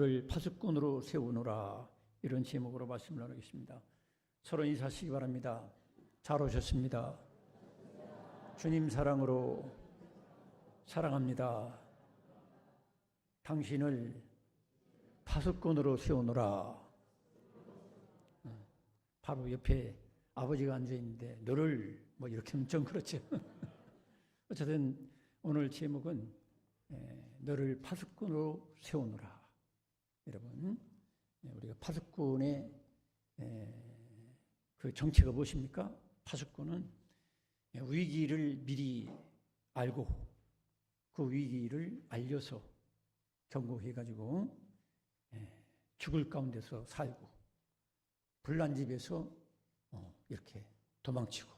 를 파수꾼으로 세우노라, 이런 제목으로 말씀을 나누겠습니다. 서로 인사하시기 바랍니다. 잘 오셨습니다. 주님 사랑으로 사랑합니다. 당신을 파수꾼으로 세우노라. 바로 옆에 아버지가 앉아있는데 너를 이렇게 하면 좀 그렇죠. 어쨌든 오늘 제목은 너를 파수꾼으로 세우노라. 여러분, 우리가 파수꾼의 그 정체가 무엇입니까? 파수꾼은 위기를 미리 알고 그 위기를 알려서 경고해가지고 죽을 가운데서 살고 불난 집에서 이렇게 도망치고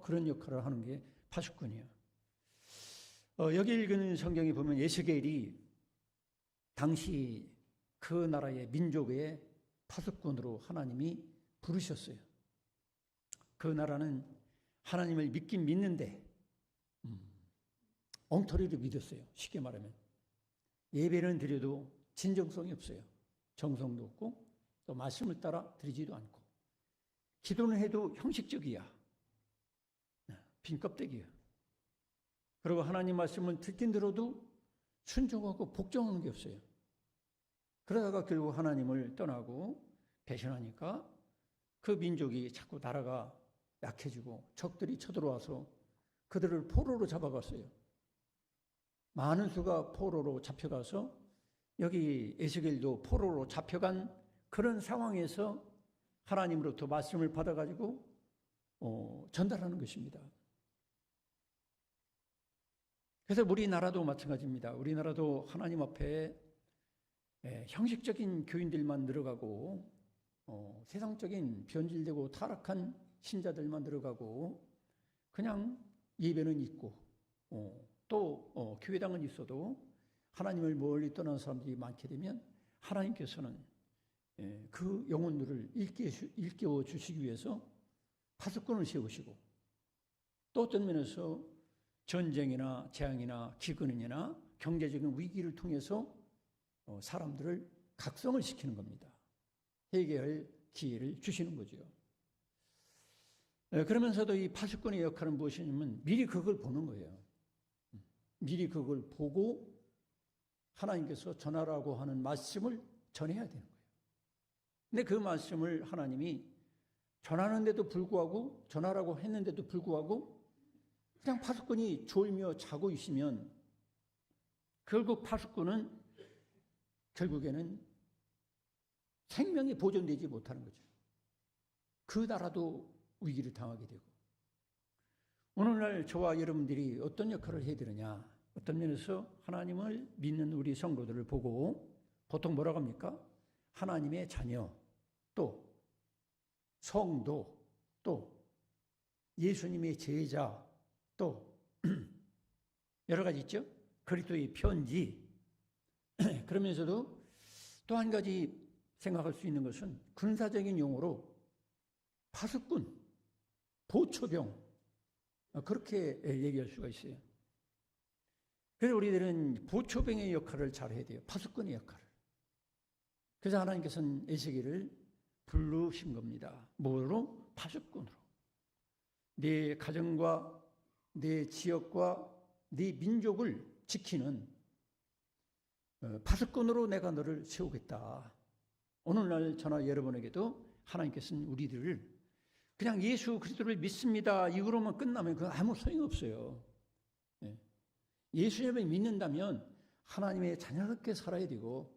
그런 역할을 하는 게 파수꾼이에요. 여기 읽은 성경에 보면 에스겔이 당시 그 나라의 민족의 파수꾼으로 하나님이 부르셨어요. 그 나라는 하나님을 믿긴 믿는데 엉터리로 믿었어요. 쉽게 말하면 예배는 드려도 진정성이 없어요. 정성도 없고 또 말씀을 따라 드리지도 않고 기도는 해도 형식적이야. 빈 껍데기야. 그리고 하나님 말씀을 듣긴 들어도 순종하고 복종하는 게 없어요. 그러다가 결국 하나님을 떠나고 배신하니까 그 민족이 자꾸 나라가 약해지고 적들이 쳐들어와서 그들을 포로로 잡아갔어요. 많은 수가 포로로 잡혀가서 여기 에스겔도 포로로 잡혀간 그런 상황에서 하나님으로부터 말씀을 받아가지고 전달하는 것입니다. 그래서 우리나라도 마찬가지입니다. 우리나라도 하나님 앞에 형식적인 교인들만 늘어가고 세상적인 변질되고 타락한 신자들만 늘어가고 그냥 예배는 있고 또 교회당은 있어도 하나님을 멀리 떠난 사람들이 많게 되면 하나님께서는 그 영혼들을 일깨워 주시기 위해서 파수꾼을 세우시고 또 어떤 면에서 전쟁이나 재앙이나 기근이나 경제적인 위기를 통해서 사람들을 각성을 시키는 겁니다. 회개할 기회를 주시는 거죠. 그러면서도 이 파수꾼의 역할은 무엇이냐면 미리 그걸 보는 거예요. 미리 그걸 보고 하나님께서 전하라고 하는 말씀을 전해야 되는 거예요. 근데 그 말씀을 하나님이 전하는데도 불구하고 전하라고 했는데도 불구하고 그냥 파수꾼이 졸며 자고 있으면 결국 파수꾼은 결국에는 생명이 보존되지 못하는 거죠. 그 나라도 위기를 당하게 되고. 오늘날 저와 여러분들이 어떤 역할을 해야 되느냐. 어떤 면에서 하나님을 믿는 우리 성도들을 보고 보통 뭐라고 합니까? 하나님의 자녀, 또 성도, 또 예수님의 제자, 또 여러 가지 있죠. 그리스도의 편지. 그러면서도 또 한 가지 생각할 수 있는 것은 군사적인 용어로 파수꾼, 보초병, 그렇게 얘기할 수가 있어요. 그래서 우리들은 보초병의 역할을 잘 해야 돼요. 파수꾼의 역할을. 그래서 하나님께서는 에스겔을 부르신 겁니다. 뭐로? 파수꾼으로. 내 가정과 내 지역과 내 민족을 지키는 파수꾼으로 내가 너를 세우겠다. 오늘날 저나 여러분에게도 하나님께서는 우리들을 그냥 예수 그리스도를 믿습니다. 이거로만 끝나면 그건 아무 소용이 없어요. 예수님을 믿는다면 하나님의 자녀답게 살아야 되고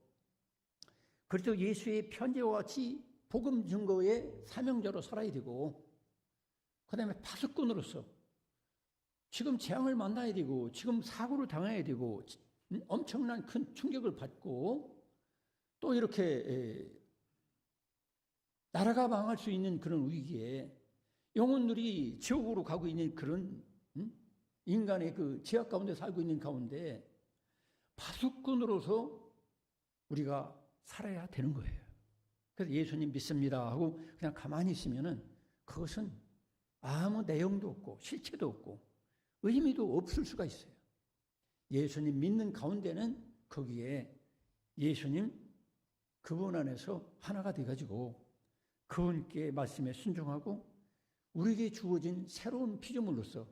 그리고 예수의 편지와 같이 복음 증거의 사명자로 살아야 되고 그 다음에 파수꾼으로서 지금 재앙을 만나야 되고 지금 사고를 당해야 되고 엄청난 큰 충격을 받고 또 이렇게 나라가 망할 수 있는 그런 위기에 영혼들이 지옥으로 가고 있는 그런 인간의 그 죄악 가운데 살고 있는 가운데 파수꾼으로서 우리가 살아야 되는 거예요. 그래서 예수님 믿습니다 하고 그냥 가만히 있으면은 그것은 아무 내용도 없고 실체도 없고 의미도 없을 수가 있어요. 예수님 믿는 가운데는 거기에 예수님 그분 안에서 하나가 돼가지고 그분께 말씀에 순종하고 우리에게 주어진 새로운 피조물로서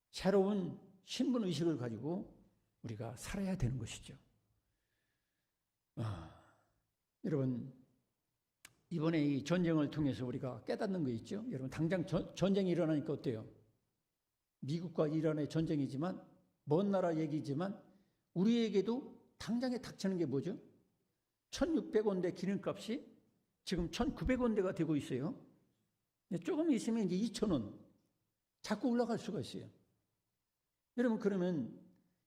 새로운 신분의식을 가지고 우리가 살아야 되는 것이죠. 여러분, 이번에 이 전쟁을 통해서 우리가 깨닫는 거 있죠? 여러분, 당장 전쟁이 일어나니까 어때요? 미국과 이란의 전쟁이지만, 먼 나라 얘기지만, 우리에게도 당장에 닥치는 게 뭐죠? 1,600원대 기름값이 지금 1,900원대가 되고 있어요. 조금 있으면 이제 2,000원. 자꾸 올라갈 수가 있어요. 여러분, 그러면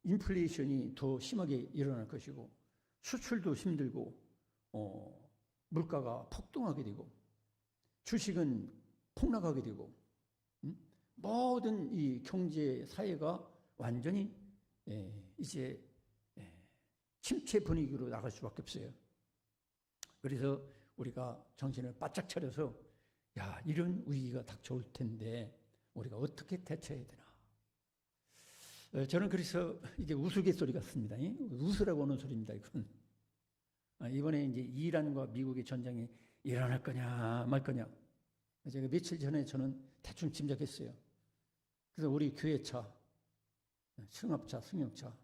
인플레이션이 더 심하게 일어날 것이고, 수출도 힘들고, 물가가 폭등하게 되고, 주식은 폭락하게 되고, 모든 이 경제 사회가 완전히 이제 침체 분위기로 나갈 수밖에 없어요. 그래서 우리가 정신을 바짝 차려서 야, 이런 위기가 닥쳐올 텐데 우리가 어떻게 대처해야 되나. 저는 그래서 이게 우스갯소리 같습니다. 웃으라고 하는 소리입니다. 이건. 이번에 이제 이란과 미국의 전쟁이 일어날 거냐 말 거냐. 제가 며칠 전에 저는 대충 짐작했어요. 그래서 우리 교회차, 승합차, 승용차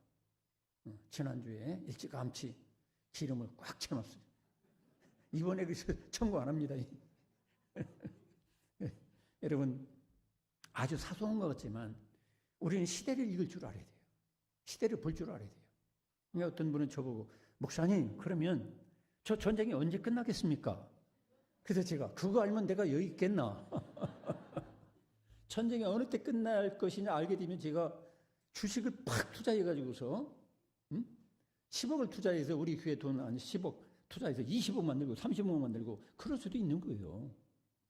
지난주에 일찌감치 기름을 꽉 채워놨어요. 이번에 그래서 청구 안 합니다. 여러분, 아주 사소한 것 같지만 우리는 시대를 읽을 줄 알아야 돼요. 시대를 볼 줄 알아야 돼요. 어떤 분은 저보고 목사님, 그러면 저 전쟁이 언제 끝나겠습니까? 그래서 제가 그거 알면 내가 여기 있겠나? 전쟁이 어느 때 끝날 것이냐 알게 되면 제가 주식을 팍 투자해가지고서 10억을 투자해서 우리 교회 돈 한 10억 투자해서 20억 만들고 30억 만들고 그럴 수도 있는 거예요.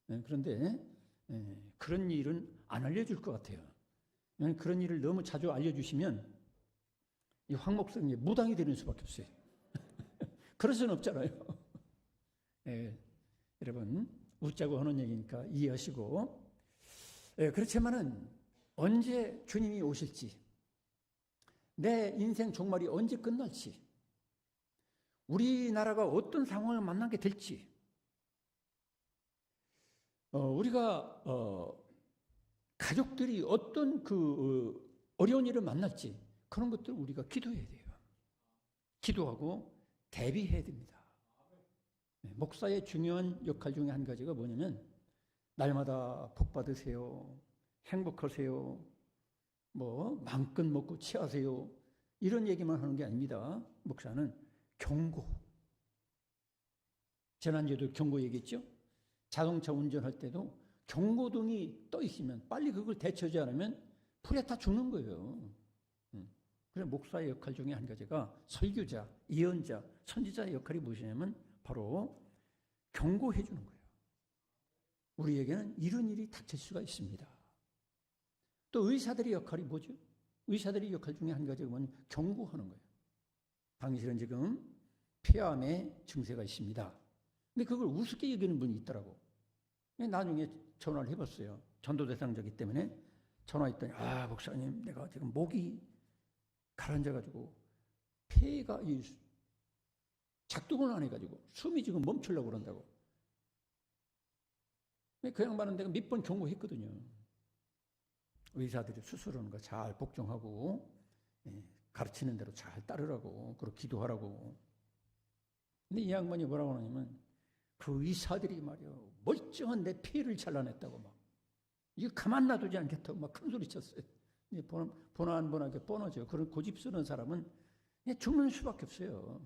그런데 그런 일은 안 알려줄 것 같아요. 그런 일을 너무 자주 알려주시면 이 황 목사님이 무당이 되는 수밖에 없어요. 그럴 수는 없잖아요. 여러분, 웃자고 하는 얘기니까 이해하시고. 그렇지만은 언제 주님이 오실지, 내 인생 종말이 언제 끝날지, 우리나라가 어떤 상황을 만나게 될지, 우리가 가족들이 어떤 어려운 일을 만날지 그런 것들을 우리가 기도해야 돼요. 기도하고 대비해야 됩니다. 목사의 중요한 역할 중에 한 가지가 뭐냐면 날마다 복 받으세요, 행복하세요, 마음껏 먹고 취하세요 이런 얘기만 하는 게 아닙니다. 목사는 경고. 지난주에도 경고 얘기했죠. 자동차 운전할 때도 경고등이 떠 있으면 빨리 그걸 대처하지 않으면 불에 다 죽는 거예요. 그래서 목사의 역할 중에 한 가지가 설교자, 예언자, 선지자의 역할이 무엇이냐면 바로 경고해 주는 거예요. 우리에게는 이런 일이 닥칠 수가 있습니다. 또 의사들의 역할이 뭐죠? 의사들의 역할 중에 한 가지가 뭐냐면 경고하는 거예요. 당신은 지금 폐암의 증세가 있습니다. 근데 그걸 우습게 여기는 분이 있더라고. 나중에 전화를 해봤어요. 전도대상자이기 때문에 전화했더니 목사님, 내가 지금 목이 가라앉아가지고 폐가 작동을 안 해가지고 숨이 지금 멈추려고 그런다고. 그 양반은 내가 몇 번 경고했거든요. 의사들이 수술하는 거 잘 복종하고 가르치는 대로 잘 따르라고, 그리고 기도하라고. 근데 이 양반이 뭐라고 하냐면 그 의사들이 말이요, 멀쩡한 내 폐를 잘라냈다고 막 이거 가만 놔두지 않겠다고 막 큰 소리 쳤어요. 보나하게 뻔하죠. 그런 고집 쓰는 사람은 죽는 수밖에 없어요.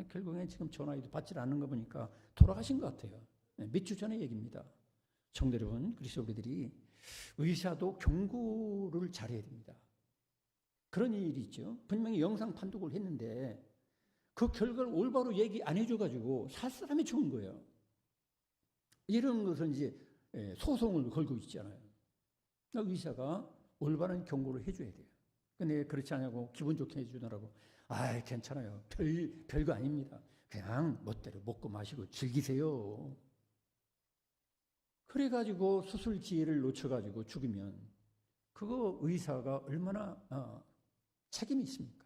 결국엔 지금 전화해도 받지 않는 거 보니까 돌아가신 것 같아요. 몇 주 전의 얘기입니다. 성도 여러분, 그래서 우리들이 의사도 경고를 잘해야 됩니다. 그런 일이 있죠. 분명히 영상 판독을 했는데 그 결과를 올바로 얘기 안 해줘가지고 살 사람이 죽은 거예요. 이런 것은 이제 소송을 걸고 있잖아요. 의사가 올바른 경고를 해줘야 돼요. 근데 그렇지 않냐고 기분 좋게 해주느라고 괜찮아요. 별거 아닙니다. 그냥 멋대로 먹고 마시고 즐기세요. 그래가지고 수술 기회를 놓쳐가지고 죽으면 그거 의사가 얼마나 책임이 있습니까?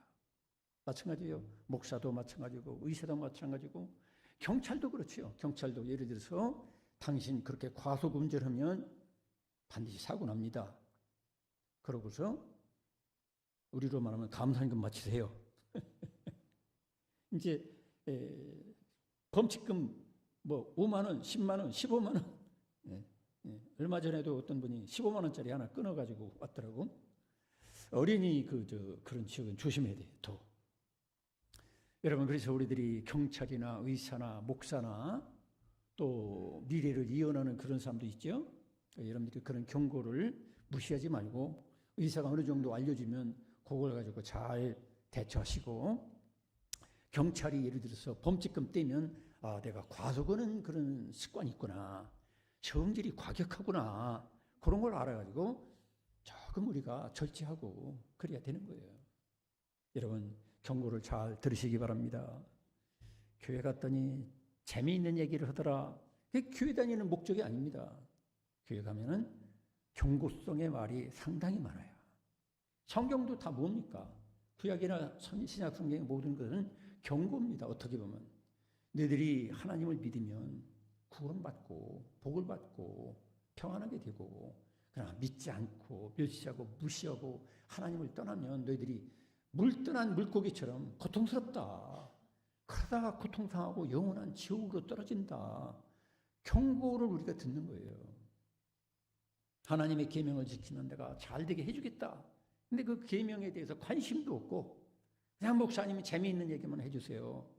마찬가지예요. 목사도 마찬가지고 의사도 마찬가지고 경찰도 그렇지요. 경찰도 예를 들어서 당신 그렇게 과속 운전하면 반드시 사고 납니다. 그러고서 우리로 말하면 감사임금 마치세요. 이제 범칙금 뭐 5만 원, 10만 원, 15만 원. 얼마 전에도 어떤 분이 15만 원짜리 하나 끊어가지고 왔더라고. 어린이 그런 지역은 조심해야 돼요. 더. 여러분, 그래서 우리들이 경찰이나 의사나 목사나 또 미래를 이어나는 그런 사람도 있죠. 여러분들이 그런 경고를 무시하지 말고 의사가 어느 정도 알려주면 그걸 가지고 잘 대처하시고, 경찰이 예를 들어서 범칙금 떼면 내가 과속하는 그런 습관이 있구나, 성질이 과격하구나, 그런 걸 알아가지고 조금 우리가 절제하고 그래야 되는 거예요. 여러분, 경고를 잘 들으시기 바랍니다. 교회 갔더니 재미있는 얘기를 하더라. 그게 교회 다니는 목적이 아닙니다. 교회 가면은 경고성의 말이 상당히 많아요. 성경도 다 뭡니까? 구약이나 신약 성경의 모든 것은 경고입니다. 어떻게 보면 너희들이 하나님을 믿으면 구원받고 복을 받고 평안하게 되고, 그러나 믿지 않고 멸시하고 무시하고 하나님을 떠나면 너희들이 물 떠난 물고기처럼 고통스럽다. 그러다가 고통당하고 영원한 지옥으로 떨어진다. 경고를 우리가 듣는 거예요. 하나님의 계명을 지키면 내가 잘 되게 해주겠다. 근데 그 계명에 대해서 관심도 없고 그냥 목사님이 재미있는 얘기만 해주세요.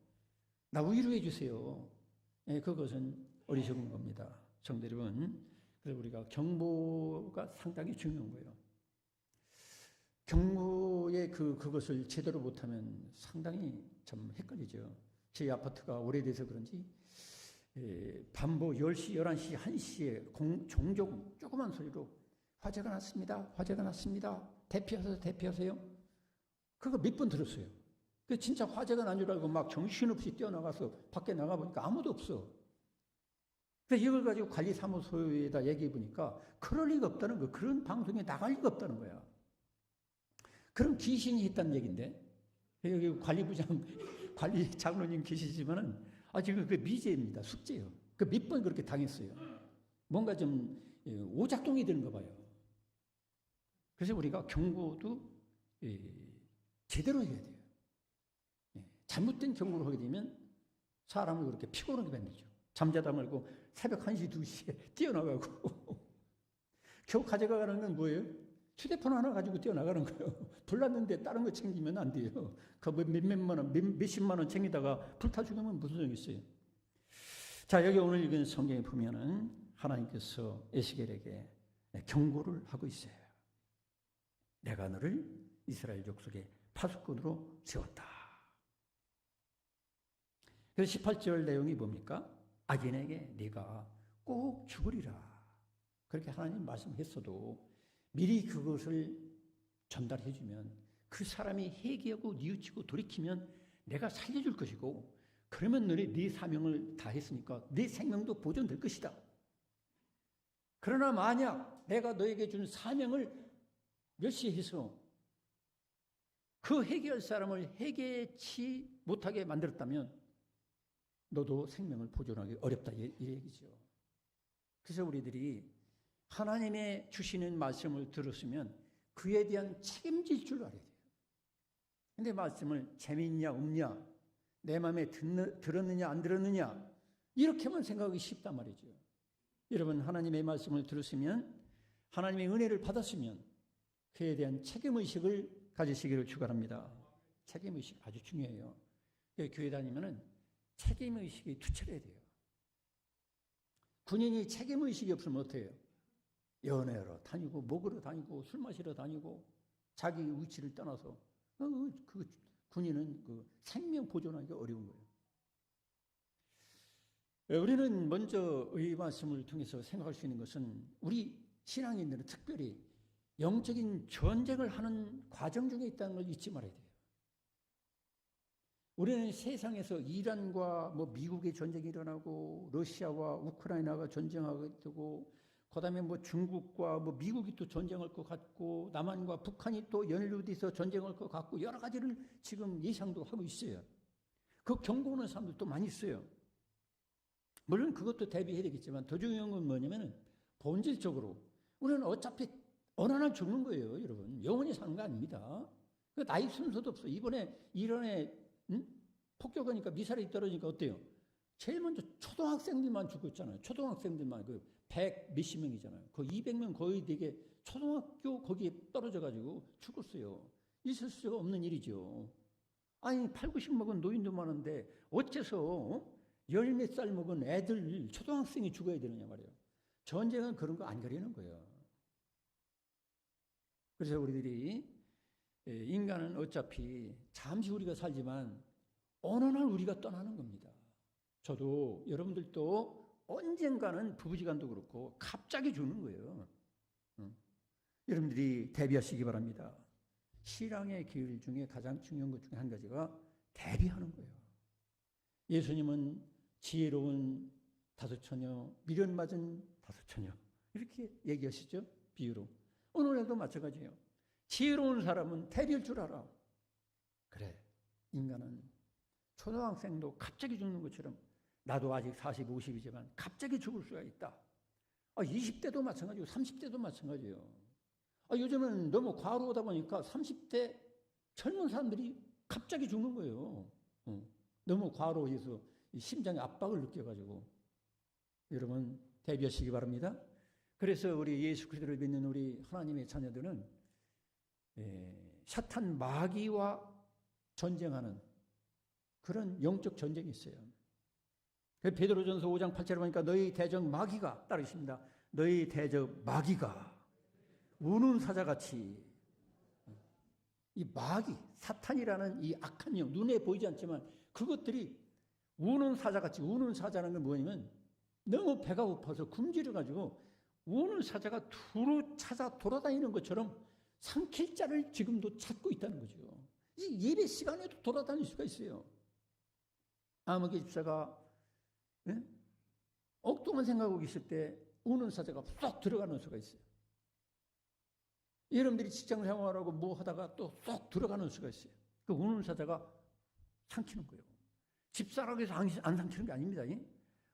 나 위로해 주세요. 그것은 어리석은 겁니다. 성도 여러분, 그래서 우리가 경보가 상당히 중요한 거예요. 경보의 그것을 제대로 못하면 상당히 좀 헷갈리죠. 제 아파트가 오래돼서 그런지 밤보 10시, 11시, 1시에 종종 조그만 소리로 화재가 났습니다. 화재가 났습니다. 대피하세요. 그거 몇 번 들었어요. 그 진짜 화재가 난 줄 알고 막 정신없이 뛰어나가서 밖에 나가보니까 아무도 없어. 그래서 이걸 가지고 관리사무소에다 얘기해 보니까 그럴 리가 없다는 거야. 그런 방송에 나갈 리가 없다는 거야. 그럼 귀신이 있다는 얘기인데, 여기 관리 장로님 계시지만은 지금 그 미제입니다. 숙제예요. 그 몇 번 그렇게 당했어요. 뭔가 좀 오작동이 되는가 봐요. 그래서 우리가 경고도 제대로 해야 돼요. 잘못된 경고를 하게 되면 사람을 그렇게 피곤하게 만들죠. 잠자다 말고 새벽 1시, 2시에 뛰어나가고 겨우 가져가는 건 뭐예요? 휴대폰 하나 가지고 뛰어나가는 거예요. 불났는데 다른 거 챙기면 안 돼요. 그 몇십만 원, 몇십만 원 챙기다가 불타 죽으면 무슨 소용이 있어요? 자, 여기 오늘 읽은 성경에 보면은 하나님께서 에스겔에게 경고를 하고 있어요. 내가 너를 이스라엘 족속의 파수꾼으로 세웠다. 그래서 18절 내용이 뭡니까? 악인에게 네가 꼭 죽으리라. 그렇게 하나님 말씀했어도 미리 그것을 전달해 주면 그 사람이 회개하고 뉘우치고 돌이키면 내가 살려줄 것이고, 그러면 너네 네 사명을 다했으니까 네 생명도 보존될 것이다. 그러나 만약 내가 너에게 준 사명을 멸시해서 그 회개할 사람을 회개치 못하게 만들었다면 너도 생명을 보존하기 어렵다, 이 얘기죠. 그래서 우리들이 하나님의 주시는 말씀을 들었으면 그에 대한 책임질 줄 알아야 돼요. 근데 말씀을 재미있냐 없냐, 내 마음에 들었느냐 안 들었느냐, 이렇게만 생각하기 쉽단 말이죠. 여러분, 하나님의 말씀을 들었으면, 하나님의 은혜를 받았으면 그에 대한 책임의식을 가지시기를 축원합니다. 책임의식 아주 중요해요. 교회 다니면은 책임의식이 투철해야 돼요. 군인이 책임의식이 없으면 어떻게 해요? 연애하러 다니고 먹으러 다니고 술 마시러 다니고 자기 위치를 떠나서 그 군인은 그 생명 보존하기가 어려운 거예요. 우리는 먼저 이 말씀을 통해서 생각할 수 있는 것은 우리 신앙인들은 특별히 영적인 전쟁을 하는 과정 중에 있다는 걸 잊지 말아야 돼요. 우리는 세상에서 이란과 미국의 전쟁이 일어나고 러시아와 우크라이나가 전쟁하게 되고 그다음에 뭐 중국과 뭐 미국이 또 전쟁할 것 같고 남한과 북한이 또 연루돼서 전쟁할 것 같고 여러 가지를 지금 예상도 하고 있어요. 그 경고하는 사람들도 많이 있어요. 물론 그것도 대비해야 되겠지만 더 중요한 건 뭐냐면은 본질적으로 우리는 어차피 어느 날 죽는 거예요, 여러분. 영원히 사는 거 아닙니다. 나이 순서도 없어. 이번에 이란에 폭격하니까 미사일이 떨어지니까 어때요? 제일 먼저 초등학생들만 죽었잖아요. 초등학생들만 그 100 몇십 명이잖아요. 그 200명 거의 되게 초등학교 거기에 떨어져가지고 죽었어요. 있을 수가 없는 일이죠. 아니 8, 90 먹은 노인도 많은데 어째서 열 몇 살 먹은 애들 초등학생이 죽어야 되느냐 말이에요. 전쟁은 그런 거 안 가리는 거예요. 그래서 우리들이 인간은 어차피 잠시 우리가 살지만 어느 날 우리가 떠나는 겁니다. 저도 여러분들도 언젠가는 부부지간도 그렇고 갑자기 죽는 거예요. 여러분들이 대비하시기 바랍니다. 신앙의 길 중에 가장 중요한 것 중에 한 가지가 대비하는 거예요. 예수님은 지혜로운 다섯 처녀, 미련 맞은 다섯 처녀 이렇게 얘기하시죠. 비유로. 오늘날도 마찬가지예요. 지혜로운 사람은 대비할 줄 알아. 그래, 인간은 초등학생도 갑자기 죽는 것처럼 나도 아직 40, 50이지만 갑자기 죽을 수가 있다. 20대도 마찬가지고 30대도 마찬가지예요. 요즘은 너무 과로하다 보니까 30대 젊은 사람들이 갑자기 죽는 거예요. 너무 과로해서 심장의 압박을 느껴가지고. 여러분 대비하시기 바랍니다. 그래서 우리 예수 그리스도를 믿는 우리 하나님의 자녀들은 사탄 마귀와 전쟁하는 그런 영적 전쟁이 있어요. 베드로전서 5장 8절에 보니까 너희 대적 마귀가 따르십니다. 너희 대적 마귀가 우는 사자같이. 이 마귀, 사탄이라는 이 악한 영, 눈에 보이지 않지만 그것들이 우는 사자같이. 우는 사자는 건 뭐냐면 너무 배가 고파서 굶주려가지고 우는 사자가 두루 찾아 돌아다니는 것처럼 삼킬 자를 지금도 찾고 있다는 거죠. 이 예배 시간에도 돌아다닐 수가 있어요. 아무개 집사가 엉뚱한 생각하고 있을 때 우는 사자가 쏙 들어가는 수가 있어요. 여러분들이 직장 생활하고 뭐 하다가 또 쏙 들어가는 수가 있어요. 그 우는 사자가 삼키는 거예요. 집사락에서 안 삼키는 게 아닙니다.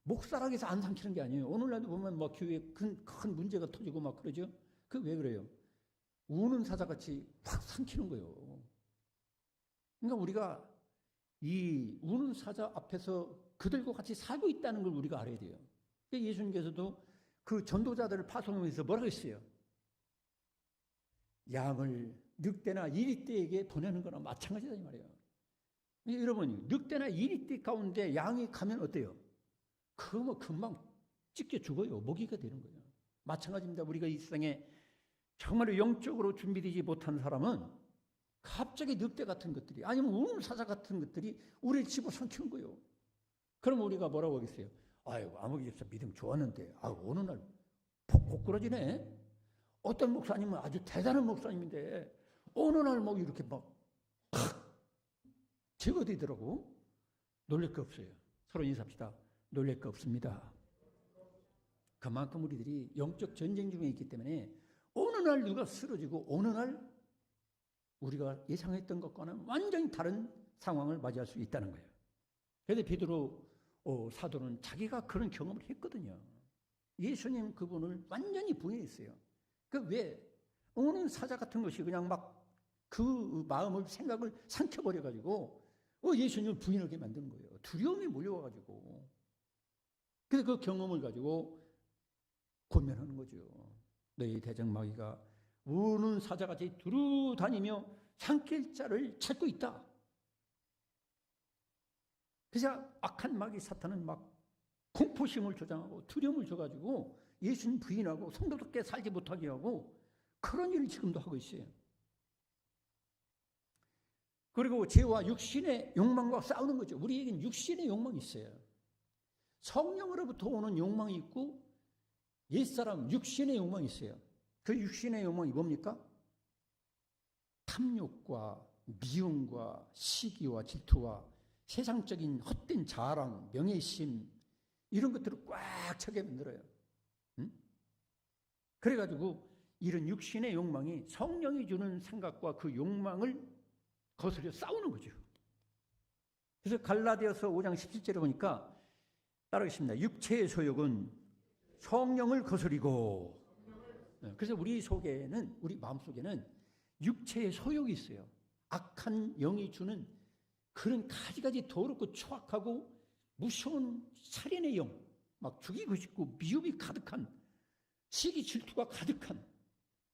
목사락에서 안 삼키는 게 아니에요. 오늘날도 보면 뭐 교회에 큰 문제가 터지고 막 그러죠. 그 왜 그래요? 우는 사자같이 확 삼키는 거예요. 그러니까 우리가 이 우는 사자 앞에서 그들과 같이 살고 있다는 걸 우리가 알아야 돼요. 예수님께서도 그 전도자들을 파송하면서 뭐라고 했어요? 양을 늑대나 이리떼에게 보내는 거나 마찬가지다 이 말이에요. 여러분 늑대나 이리떼 가운데 양이 가면 어때요? 그거 뭐 금방 찢겨 죽어요. 먹이가 되는 거예요. 마찬가지입니다. 우리가 이 세상에 정말 영적으로 준비되지 못한 사람은 갑자기 늑대 같은 것들이 아니면 우는 사자 같은 것들이 우리를 집어삼키는 거예요. 그럼 우리가 뭐라고 하겠어요? 아이고 아무개 집사 믿음 좋았는데 어느 날 폭 고꾸라지네. 어떤 목사님은 아주 대단한 목사님인데 어느 날 뭐 이렇게 막 제거되더라고. 놀랄 거 없어요. 서로 인사합시다. 놀랄 거 없습니다. 그만큼 우리들이 영적 전쟁 중에 있기 때문에 어느 날 누가 쓰러지고 어느 날 우리가 예상했던 것과는 완전히 다른 상황을 맞이할 수 있다는 거예요. 그런데 베드로 사도는 자기가 그런 경험을 했거든요. 예수님 그분을 완전히 부인했어요. 그 왜? 오는 사자 같은 것이 그냥 막 그 마음을 생각을 삼켜버려가지고 예수님을 부인하게 만드는 거예요. 두려움이 몰려와가지고. 그래서 그 경험을 가지고 권면하는 거죠. 너희 대적 마귀가 우는 사자같이 두루 다니며 삼킬 자를 찾고 있다. 그래서 악한 마귀 사탄은 막 공포심을 조장하고 두려움을 줘가지고 예수님 부인하고 성도답게 살지 못하게 하고 그런 일을 지금도 하고 있어요. 그리고 죄와 육신의 욕망과 싸우는 거죠. 우리에겐 육신의 욕망이 있어요. 성령으로부터 오는 욕망이 있고 옛사람 육신의 욕망이 있어요. 그 육신의 욕망이 뭡니까? 탐욕과 미움과 시기와 질투와 세상적인 헛된 자랑, 명예심 이런 것들을 꽉 차게 만들어요. 그래가지고 이런 육신의 욕망이 성령이 주는 생각과 그 욕망을 거스려 싸우는 거죠. 그래서 갈라디아서 5장 17절에 보니까 따르겠습니다. 육체의 소욕은 성령을 거스리고. 그래서 우리 속에는, 우리 마음속에는 육체의 소욕이 있어요. 악한 영이 주는 그런 가지가지 더럽고 추악하고 무서운 살인의 영, 막 죽이고 싶고 미움이 가득한, 시기 질투가 가득한,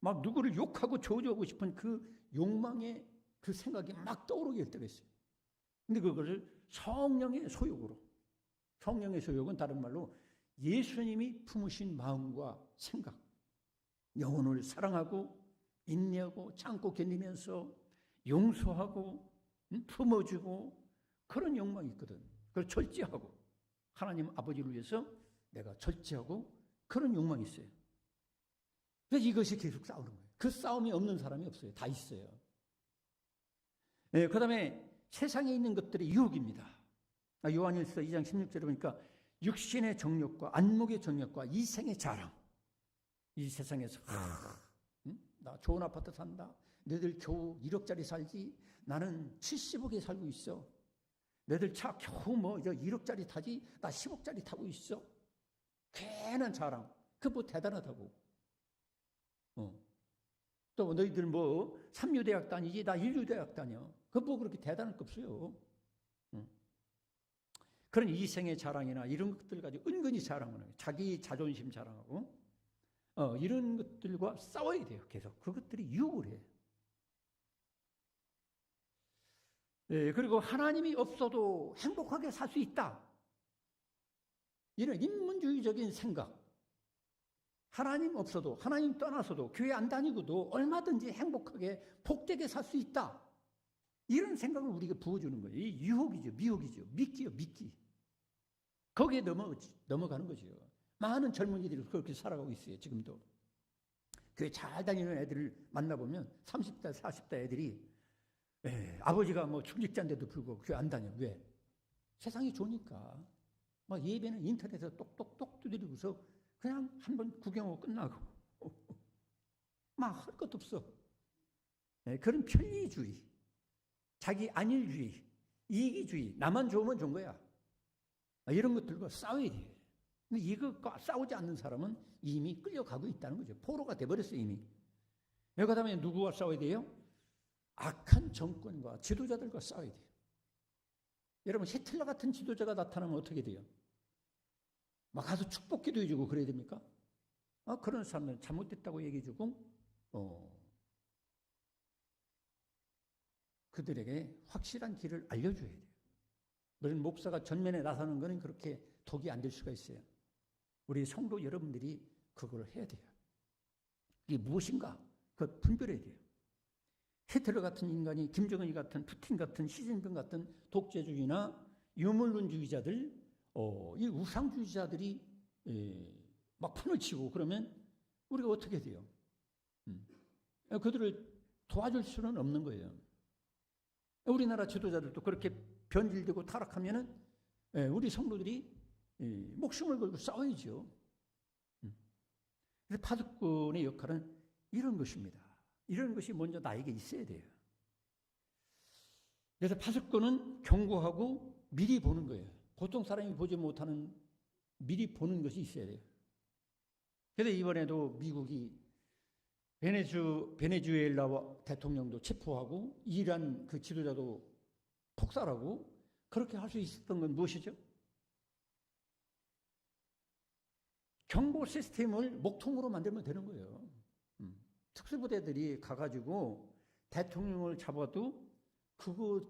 막 누구를 욕하고 저주하고 싶은 그 욕망의 그 생각이 막 떠오르게 할 때가 있어요. 근데 그것을 성령의 소욕으로, 성령의 소욕은 다른 말로 예수님이 품으신 마음과 생각, 영혼을 사랑하고 인내하고 참고 견디면서 용서하고 품어주고 그런 욕망이 있거든. 그걸 절제하고, 하나님 아버지를 위해서 내가 절제하고 그런 욕망이 있어요. 그래서 이것이 계속 싸우는 거예요. 그 싸움이 없는 사람이 없어요. 다 있어요. 네, 그 다음에 세상에 있는 것들이 유혹입니다. 요한일서 2장 16절에 보니까 육신의 정욕과 안목의 정욕과 이생의 자랑. 이 세상에서 나 좋은 아파트 산다. 너희들 겨우 1억짜리 살지. 나는 70억에 살고 있어. 너희들 차 겨우 뭐 1억짜리 타지. 나 10억짜리 타고 있어. 괜한 자랑. 그거 뭐 대단하다고. 또 너희들 뭐 3류대학 다니지. 나 1류대학 다녀. 그거 뭐 그렇게 대단할 거 없어요. 그런 이생의 자랑이나 이런 것들 가지고 은근히 자랑하는 거예요. 자기 자존심 자랑하고 이런 것들과 싸워야 돼요. 계속 그것들이 유혹을 해요. 네, 그리고 하나님이 없어도 행복하게 살 수 있다. 이런 인문주의적인 생각. 하나님 없어도, 하나님 떠나서도, 교회 안 다니고도 얼마든지 행복하게 복되게 살 수 있다. 이런 생각을 우리가 부어주는 거예요. 이 유혹이죠. 미혹이죠. 미끼요. 미끼. 거기에 넘어가는 거죠. 많은 젊은이들이 그렇게 살아가고 있어요. 지금도. 교회 잘 다니는 애들을 만나보면 30대, 40대 애들이 아버지가 뭐 중직자인데도 불구하고 교회 안 다녀. 왜? 세상이 좋으니까. 막 예배는 인터넷에서 똑똑똑 두드리고서 그냥 한번 구경하고 끝나고. 막 할 것도 없어. 그런 편리주의, 자기 안일주의, 이기주의, 나만 좋으면 좋은 거야. 이런 것들과 싸워야 돼. 근데 이것과 싸우지 않는 사람은 이미 끌려가고 있다는 거죠. 포로가 돼버렸어요, 이미. 그 다음에 누구와 싸워야 돼요? 악한 정권과 지도자들과 싸워야 돼요. 여러분, 히틀러 같은 지도자가 나타나면 어떻게 돼요? 막 가서 축복기도 해주고 그래야 됩니까? 그런 사람은 잘못됐다고 얘기해주고, 그들에게 확실한 길을 알려줘야 돼요. 물론 목사가 전면에 나서는 것은 그렇게 독이 안 될 수가 있어요. 우리 성도 여러분들이 그걸 해야 돼요. 이게 무엇인가? 그걸 분별해야 돼요. 히틀러 같은 인간이, 김정은이 같은, 푸틴 같은, 시진핑 같은 독재주의나 유물론주의자들, 이 우상주의자들이 막 판을 치고 그러면 우리가 어떻게 돼요? 그들을 도와줄 수는 없는 거예요. 우리나라 지도자들도 그렇게 변질되고 타락하면은 우리 성도들이 목숨을 걸고 싸워야죠. 그래서 파수꾼의 역할은 이런 것입니다. 이런 것이 먼저 나에게 있어야 돼요. 그래서 파수꾼은 경고하고 미리 보는 거예요. 보통 사람이 보지 못하는 미리 보는 것이 있어야 돼요. 그래서 이번에도 미국이 베네수엘라 대통령도 체포하고 이란 그 지도자도 폭살하고 그렇게 할 수 있었던 건 무엇이죠? 경고 시스템을 목통으로 만들면 되는 거예요. 특수부대들이 가가지고 대통령을 잡아도 그거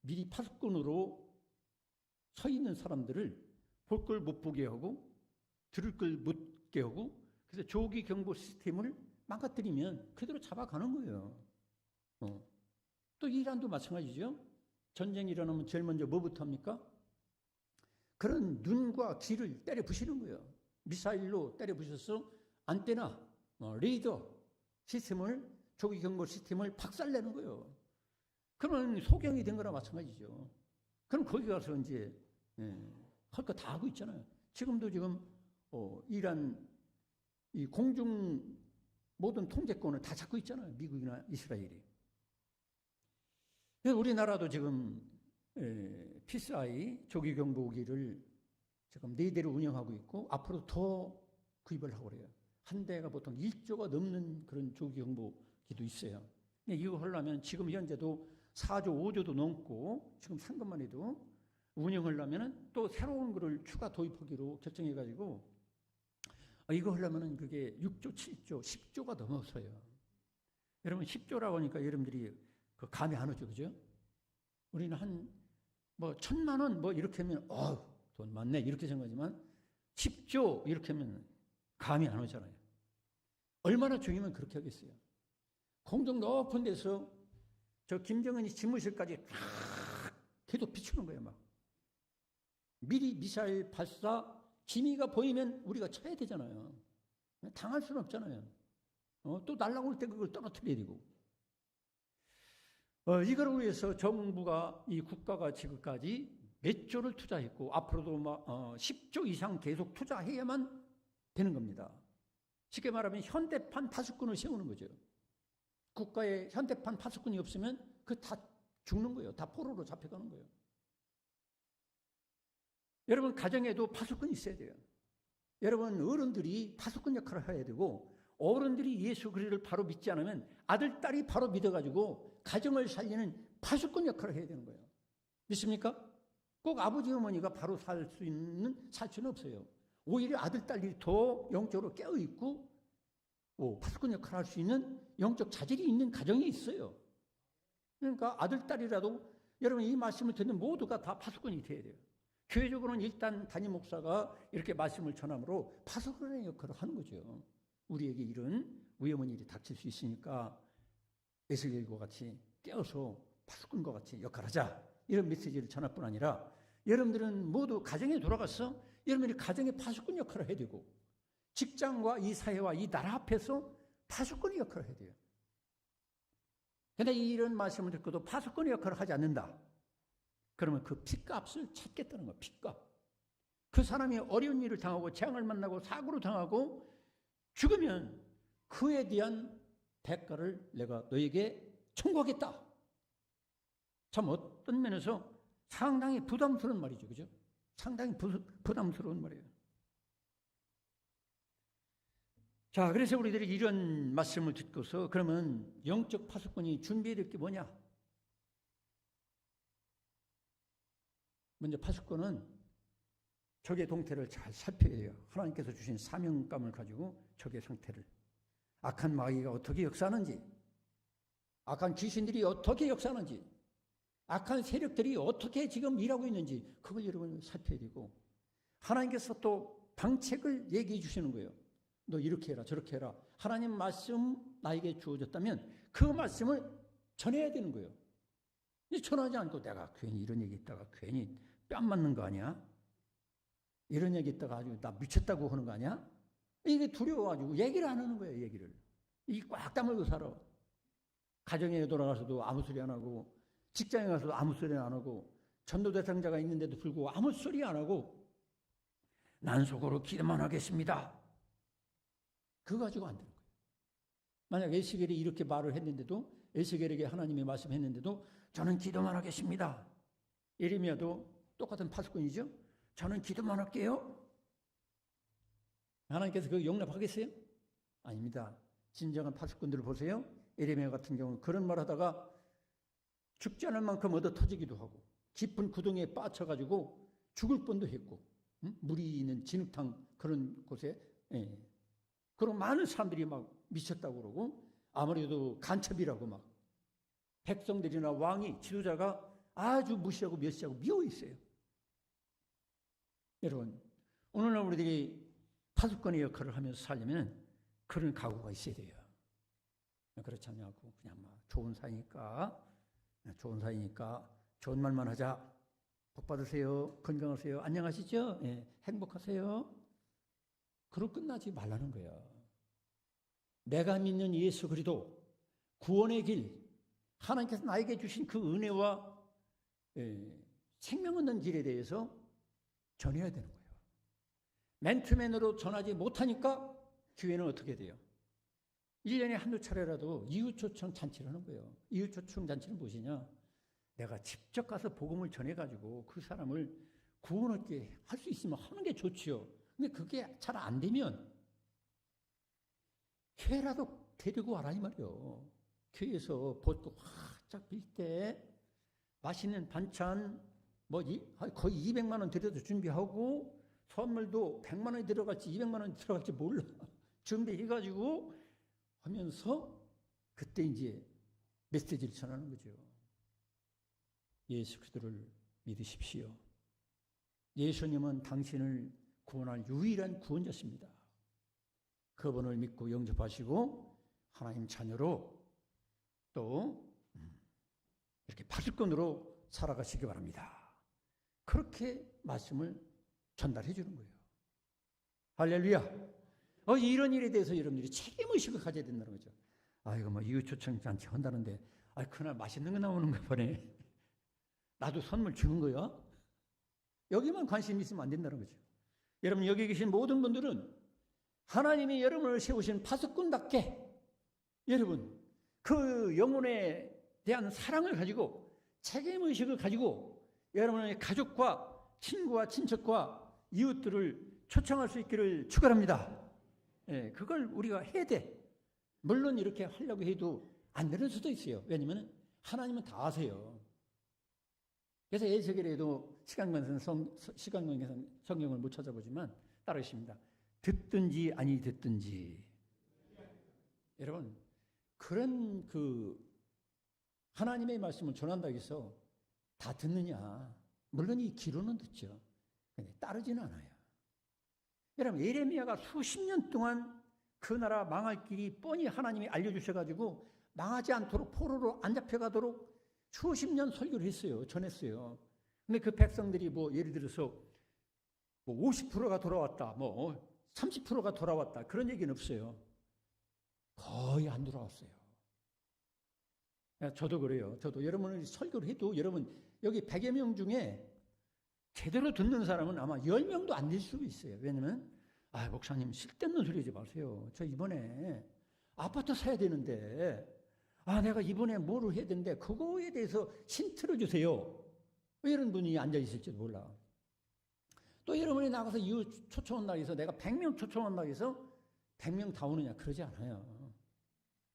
미리 파수꾼으로 서 있는 사람들을 볼 걸 못 보게 하고 들을 걸 못 듣게 하고 그래서 조기 경보 시스템을 망가뜨리면 그대로 잡아가는 거예요. 또 이란도 마찬가지죠. 전쟁이 일어나면 제일 먼저 뭐부터 합니까? 그런 눈과 귀를 때려 부시는 거예요. 미사일로 때려 부셔서 안테나, 레이더 시스템을, 조기 경보 시스템을 박살내는 거예요. 그러면 소경이 된 거나 마찬가지죠. 그럼 거기 가서 이제 할 거 다 하고 있잖아요. 지금도 지금 이란 이 공중 모든 통제권을 다 잡고 있잖아요. 미국이나 이스라엘이. 우리나라도 지금 피스아이 조기경보기를 지금 4대를 운영하고 있고 앞으로 더 구입을 하고 그래요. 한 대가 보통 1조가 넘는 그런 조기경보기도 있어요. 이거 하려면 지금 현재도 4조, 5조도 넘고 지금 산 것만 해도 운영하려면 또 새로운 거를 추가 도입하기로 결정해가지고 이거 하려면 그게 6조, 7조, 10조가 넘어서요. 여러분 10조라고 하니까 여러분들이 그 감이 안 오죠, 그죠? 우리는 한 뭐 1,000만 원 뭐 이렇게 하면 돈 많네 이렇게 생각하지만 10조 이렇게 하면 감이 안 오잖아요. 얼마나 중요하면 그렇게 하겠어요. 공중 높은 데서 저 김정은이 집무실까지 쫙 계속 비추는 거예요. 막 미리 미사일 발사 기미가 보이면 우리가 쳐야 되잖아요. 당할 수는 없잖아요. 또 날아올 때 그걸 떨어뜨려야 되고. 이걸 위해서 정부가 이 국가가 지금까지 몇 조를 투자했고 앞으로도 막 10조 이상 계속 투자해야만 되는 겁니다. 쉽게 말하면 현대판 파수꾼을 세우는 거죠. 국가에 현대판 파수꾼이 없으면 그 다 죽는 거예요. 다 포로로 잡혀가는 거예요. 여러분 가정에도 파수꾼이 있어야 돼요. 여러분 어른들이 파수꾼 역할을 해야 되고 어른들이 예수 그리스도를 바로 믿지 않으면 아들, 딸이 바로 믿어가지고 가정을 살리는 파수꾼 역할을 해야 되는 거예요. 믿습니까? 꼭 아버지, 어머니가 바로 살 수는 없어요. 오히려 아들, 딸이 더 영적으로 깨어있고 파수꾼 역할을 할 수 있는 영적 자질이 있는 가정이 있어요. 그러니까 아들, 딸이라도 여러분 이 말씀을 듣는 모두가 다 파수꾼이 돼야 돼요. 교회적으로는 일단 담임 목사가 이렇게 말씀을 전함으로 파수꾼의 역할을 하는 거죠. 우리에게 이런 위험한 일이 닥칠 수 있으니까 에스겔과 같이 깨어서 파수꾼과 같이 역할하자 이런 메시지를 전할 뿐 아니라 여러분들은 모두 가정에 돌아가서 여러분이 가정의 파수꾼 역할을 해야 되고 직장과 이 사회와 이 나라 앞에서 파수꾼의 역할을 해야 돼요. 그런데 이런 말씀을 듣고도 파수꾼의 역할을 하지 않는다. 그러면 그 핏값을 찾겠다는 거예요. 핏값. 그 사람이 어려운 일을 당하고 재앙을 만나고 사고를 당하고 죽으면 그에 대한 대가를 내가 너에게 청구하겠다. 참 어떤 면에서 상당히 부담스러운 말이죠. 그죠? 상당히 부담스러운 말이에요. 자, 그래서 우리들이 이런 말씀을 듣고서 그러면 영적 파수꾼이 준비해야 될 게 뭐냐? 먼저 파수꾼은 적의 동태를 잘 살펴야 돼요. 하나님께서 주신 사명감을 가지고 적의 상태를 악한 마귀가 어떻게 역사하는지 악한 귀신들이 어떻게 역사하는지 악한 세력들이 어떻게 지금 일하고 있는지 그걸 여러분 살펴야 되고 하나님께서 또 방책을 얘기해 주시는 거예요. 너 이렇게 해라 저렇게 해라. 하나님 말씀 나에게 주어졌다면 그 말씀을 전해야 되는 거예요. 전하지 않고 내가 괜히 이런 얘기 있다가 괜히 뺨 맞는 거 아니야? 이런 얘기 있다가 아주 나 미쳤다고 하는 거 아니야? 이게 두려워가지고 얘기를 안 하는 거예요. 얘기를. 이 꽉 다물고 살아. 가정에 돌아가서도 아무 소리 안 하고 직장에 가서도 아무 소리 안 하고 전도 대상자가 있는데도 불구하고 아무 소리 안 하고 난 속으로 기도만 하겠습니다. 그거 가지고 안 되는 거예요. 만약 에스겔이 이렇게 말을 했는데도 에스겔에게 하나님이 말씀했는데도 저는 기도만 하겠습니다. 예레미야도 똑같은 파수꾼이죠. 저는 기도만 할게요. 하나님께서 그거 용납하겠어요? 아닙니다. 진정한 파수꾼들을 보세요. 예레미야 같은 경우는 그런 말 하다가 죽지 않을 만큼 얻어 터지기도 하고 깊은 구덩이에 빠져가지고 죽을 뻔도 했고 물이 있는 진흙탕 그런 곳에 그런 많은 사람들이 막 미쳤다고 그러고 아무래도 간첩이라고 막 백성들이나 왕이 지도자가 아주 무시하고 멸시하고 미워 있어요. 여러분 오늘날 우리들이 파수꾼의 역할을 하면서 살려면 그런 각오가 있어야 돼요. 그렇지 않냐고 그냥 막 좋은 사이니까 좋은 말만 하자. 복 받으세요. 건강하세요. 안녕하시죠? 행복하세요. 그러고 끝나지 말라는 거야. 내가 믿는 예수 그리스도 구원의 길 하나님께서 나에게 주신 그 은혜와 생명 얻는 길에 대해서 전해야 되는 거예요. 맨투맨으로 전하지 못하니까 교회는 어떻게 돼요? 1년에 한두 차례라도 이웃초청 잔치를 하는 거예요. 이웃초청 잔치는 무엇이냐? 내가 직접 가서 복음을 전해가지고 그 사람을 구원 얻게 할 수 있으면 하는 게 좋지요. 근데 그게 잘 안 되면 회라도 데리고 와라 이 말이요. 교회에서 벗고 활짝 빌 때 맛있는 반찬 거의 200만 원 들여서 준비하고 선물도 100만 원이 들어갈지 200만 원이 들어갈지 몰라. 준비해가지고 하면서 그때 이제 메시지를 전하는 거죠. 예수 그리스도를 믿으십시오. 예수님은 당신을 구원할 유일한 구원자십니다. 그분을 믿고 영접하시고 하나님 자녀로 또 이렇게 파수꾼으로 살아가시기 바랍니다. 그렇게 말씀을 전달해 주는 거예요. 할렐루야. 이런 일에 대해서 여러분들이 책임의식을 가져야 된다는 거죠. 이거 뭐 이웃초청 잔치 한다는데 그날 맛있는 거 나오는 거 보네. 나도 선물 주는 거야? 여기만 관심이 있으면 안 된다는 거죠. 여러분 여기 계신 모든 분들은 하나님이 여러분을 세우신 파수꾼답게 여러분 그 영혼에 대한 사랑을 가지고 책임의식을 가지고 여러분의 가족과 친구와 친척과 이웃들을 초청할 수 있기를 축원합니다. 그걸 우리가 해야 돼. 물론 이렇게 하려고 해도 안 되는 수도 있어요. 왜냐하면 하나님은 다 아세요. 그래서 에스겔에도 시간관계상 성경을 못 찾아보지만 따르십니다. 듣든지 아니 듣든지. 여러분 그런 하나님의 말씀을 전한다고 해서 다 듣느냐? 물론 이 귀로는 듣죠. 근데 따르지는 않아요. 여러분 예레미야가 수십 년 동안 그 나라 망할 길이 뻔히 하나님이 알려주셔가지고 망하지 않도록 포로로 안 잡혀가도록 수십 년 설교를 했어요. 전했어요. 근데 그 백성들이 예를 들어서 50%가 돌아왔다, 30%가 돌아왔다 그런 얘기는 없어요. 거의 안 돌아왔어요. 저도 그래요. 저도 여러분을 설교를 해도 여러분 여기 100여 명 중에 제대로 듣는 사람은 아마 10명도 안 될 수도 있어요. 왜냐면 목사님 쓸데없는 소리 하지 마세요. 저 이번에 아파트 사야 되는데 내가 이번에 뭐를 해야 되는데 그거에 대해서 힌트를 주세요. 이런 분이 앉아 있을지도 몰라. 또 여러분이 나가서 이웃 초청한다고 해서 내가 100명 초청한다고 해서 100명 다 오느냐? 그러지 않아요.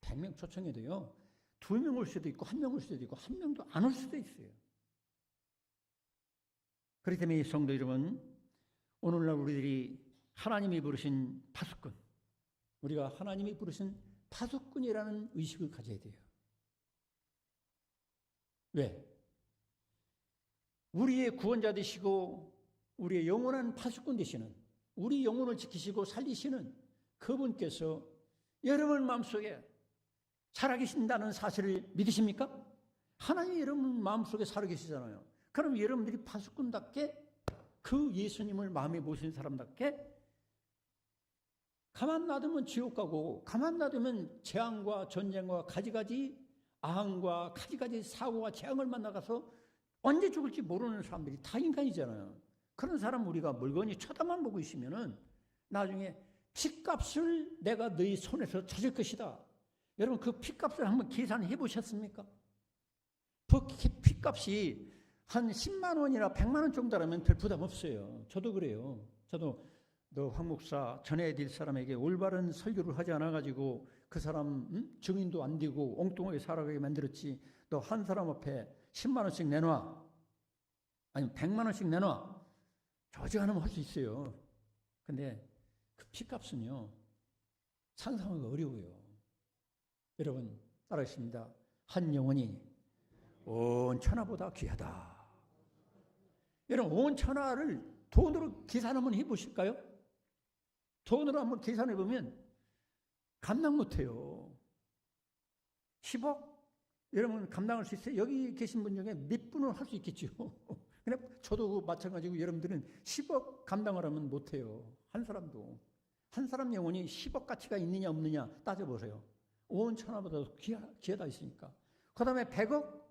100명 초청해도요 2명 올 수도 있고 1명 올 수도 있고 1명도 안 올 수도 있어요. 그렇기 때문에 성도 여러분, 오늘날 우리들이 하나님이 부르신 파수꾼, 우리가 하나님이 부르신 파수꾼이라는 의식을 가져야 돼요. 왜? 우리의 구원자 되시고 우리의 영원한 파수꾼 되시는, 우리 영혼을 지키시고 살리시는 그분께서 여러분 마음속에 살아계신다는 사실을 믿으십니까? 하나님이 여러분 마음속에 살아계시잖아요. 그럼 여러분들이 파수꾼답게 그 예수님을 마음에 모신 사람답게 가만 놔두면 지옥 가고 가만 놔두면 재앙과 전쟁과 가지가지 아항과 가지가지 사고와 재앙을 만나가서 언제 죽을지 모르는 사람들이 다 인간이잖아요. 그런 사람 우리가 멀거니 쳐다만 보고 있으면은 나중에 피값을 내가 너희 손에서 찾을 것이다. 여러분 그 피값을 한번 계산해 보셨습니까? 그 피값이 한 10만 원이나 100만 원 정도라면 별 부담 없어요. 저도 그래요. 저도 너 황 목사 전해야 될 사람에게 올바른 설교를 하지 않아가지고 그 사람 증인도 안 되고 엉뚱하게 살아가게 만들었지. 너 한 사람 앞에 10만 원씩 내놔. 아니면 100만 원씩 내놔. 저지않으면 할 수 있어요. 근데 그 피값은요. 상상하기가 어려워요. 여러분 따라하십니다. 한 영혼이 온 천하보다 귀하다. 여러분 온 천하를 돈으로 계산 한번 해보실까요? 돈으로 한번 계산해 보면 감당 못해요. 10억? 여러분 감당할 수 있어요? 여기 계신 분 중에 몇 분은 할 수 있겠죠. 근데 저도 마찬가지고 여러분들은 10억 감당을 하면 못해요. 한 사람도. 한 사람 영혼이 10억 가치가 있느냐 없느냐 따져보세요. 온 천하보다 귀하다 있으니까. 그 다음에 100억?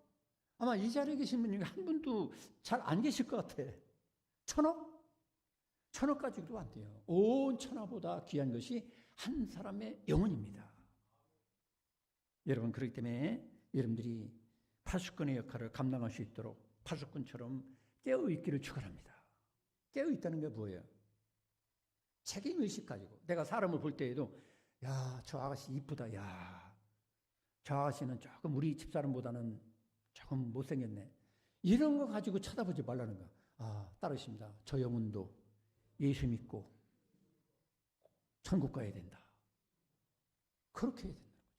아마 이 자리에 계신 분 중에 한 분도 잘 안 계실 것 같아. 1000억? 1000억 가지고도 안 돼요. 온 천하보다 귀한 것이 한 사람의 영혼입니다. 여러분, 그렇기 때문에 여러분들이 파수꾼의 역할을 감당할 수 있도록 파수꾼처럼 깨어있기를 축원합니다. 깨어있다는 게 뭐예요? 책임의식 가지고 내가 사람을 볼 때에도 야, 저 아가씨 이쁘다. 야, 저 아가씨는 조금 우리 집사람보다는 조금 못생겼네. 이런 거 가지고 쳐다보지 말라는 거. 아, 따르십니다. 저 영혼도 예수 믿고 천국 가야 된다. 그렇게 해야 된다는 거죠.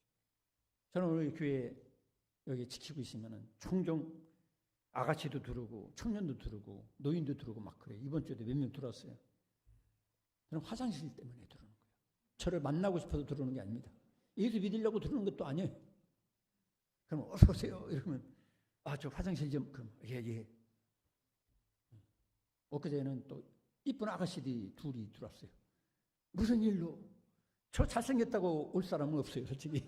저는 오늘 교회 여기 지키고 있으면은 종종 아가씨도 들어오고 청년도 들어오고 노인도 들어오고 막 그래요. 이번 주에도 몇 명 들어왔어요. 저는 화장실 때문에 들어오는 거예요. 저를 만나고 싶어서 들어오는 게 아닙니다. 예수 믿으려고 들어오는 것도 아니에요. 그럼 어서 오세요. 이러면 아, 저 화장실 좀 그럼 예. 엊그제는 또 이쁜 아가씨들이 둘이 들어왔어요. 무슨 일로? 저 잘생겼다고 올 사람은 없어요, 솔직히.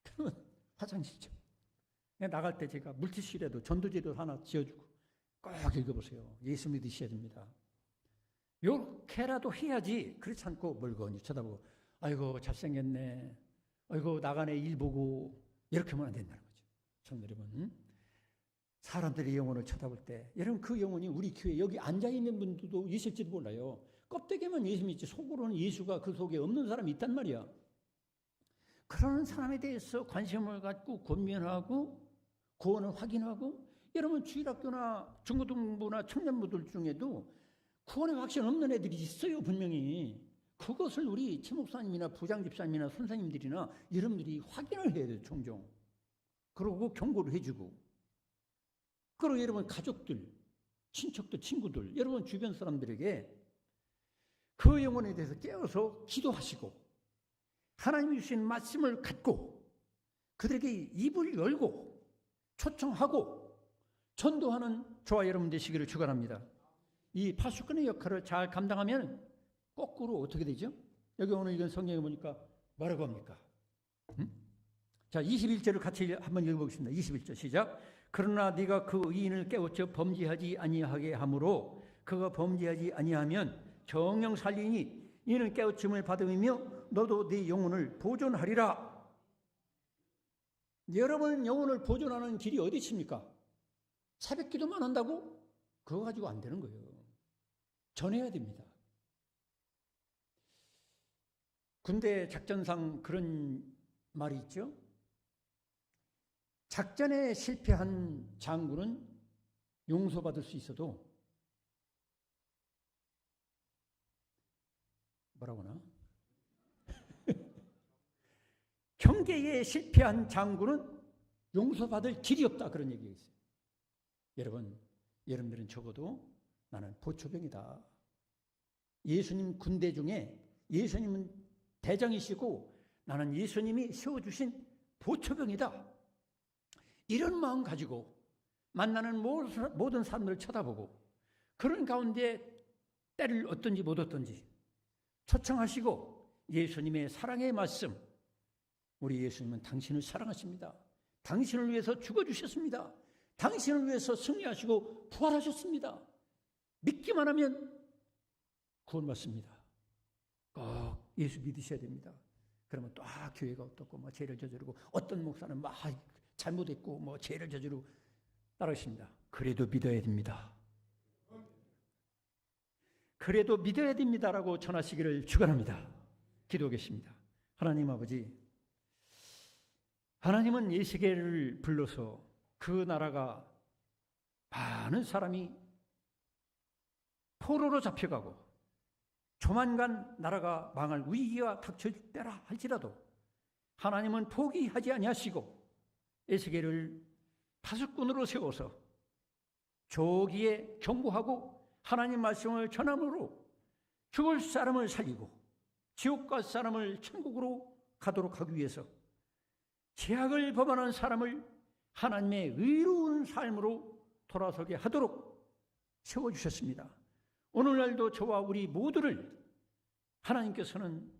그러면 화장실 좀. 나갈 때 제가 물티슈라도 전도지도 하나 지어주고 꼭 읽어보세요. 예수 믿으셔야 됩니다. 요렇게라도 해야지. 그렇지 않고 멀거니 쳐다보고 아이고 잘생겼네. 아이고 나가네 일 보고 이렇게 하면 안 된다는 거죠. 참 여러분, 사람들의 영혼을 쳐다볼 때 여러분 그 영혼이 우리 교회 여기 앉아있는 분들도 있을지도 몰라요. 껍데기만 예수 믿지 속으로는 예수가 그 속에 없는 사람이 있단 말이야. 그런 사람에 대해서 관심을 갖고 권면하고 구원을 확인하고 여러분 주일학교나 중고등부나 청년부들 중에도 구원의 확신 없는 애들이 있어요. 분명히. 그것을 우리 최목사님이나 부장집사님이나 선생님들이나 여러분들이 확인을 해야 돼요. 종종. 그러고 경고를 해주고 그리고 여러분 가족들, 친척들, 친구들 여러분 주변 사람들에게 그 영혼에 대해서 깨어서 기도하시고 하나님이 주신 말씀을 갖고 그들에게 입을 열고 초청하고 전도하는 저와 여러분 되시기를 축원합니다. 이 파수꾼의 역할을 잘 감당하면 거꾸로 어떻게 되죠? 여기 오늘 이건 성경에 보니까 뭐라고 합니까? 자, 21절을 같이 한번 읽어보겠습니다. 21절 시작. 그러나 네가 그 의인을 깨우쳐 범죄하지 아니하게 하므로 그가 범죄하지 아니하면 정령 살리니 이는 깨우침을 받으며 너도 네 영혼을 보존하리라. 여러분 영혼을 보존하는 길이 어디 있습니까? 새벽 기도만 한다고? 그거 가지고 안 되는 거예요. 전해야 됩니다. 군대 작전상 그런 말이 있죠. 작전에 실패한 장군은 용서받을 수 있어도 뭐라고 하나? 경계에 실패한 장군은 용서받을 길이 없다. 그런 얘기가 있어요. 여러분들은 적어도 나는 보초병이다. 예수님 군대 중에 예수님은 대장이시고 나는 예수님이 세워주신 보초병이다. 이런 마음 가지고 만나는 모든 사람들을 쳐다보고 그런 가운데 때를 얻든지 못 얻든지 초청하시고 예수님의 사랑의 말씀, 우리 예수님은 당신을 사랑하십니다. 당신을 위해서 죽어주셨습니다. 당신을 위해서 승리하시고 부활하셨습니다. 믿기만 하면 구원받습니다. 꼭 예수 믿으셔야 됩니다. 그러면 또 교회가 어떻고 뭐 죄를 저지르고 어떤 목사는 막 잘못했고 뭐 죄를 저지르고 따르십니다. 그래도 믿어야 됩니다. 그래도 믿어야 됩니다라고 전하시기를 축원합니다. 기도하겠습니다. 하나님 아버지, 하나님은 이 세계를 불러서 그 나라가 많은 사람이 포로로 잡혀가고 조만간 나라가 망할 위기가 닥칠 때라 할지라도 하나님은 포기하지 아니하시고 이 세계를 파수꾼으로 세워서 조기에 경고하고 하나님 말씀을 전함으로 죽을 사람을 살리고 지옥 갈 사람을 천국으로 가도록 하기 위해서 죄악을 범하는 사람을 하나님의 의로운 삶으로 돌아서게 하도록 세워주셨습니다. 오늘날도 저와 우리 모두를 하나님께서는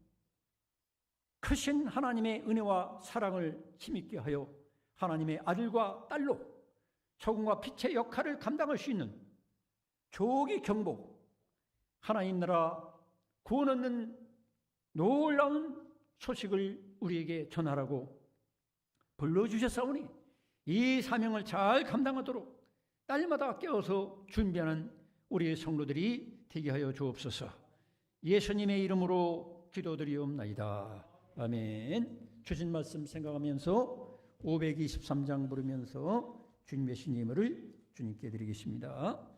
크신 하나님의 은혜와 사랑을 힘있게 하여 하나님의 아들과 딸로 소금과 빛의 역할을 감당할 수 있는 조기 경복, 하나님 나라 구원 얻는 놀라운 소식을 우리에게 전하라고 불러주셨사오니 이 사명을 잘 감당하도록 날마다 깨어서 준비하는 우리 성도들이 되게 하여 주옵소서. 예수님의 이름으로 기도드리옵나이다. 아멘. 주신 말씀 생각하면서 523장 부르면서 주님의 신임을 주님께 드리겠습니다.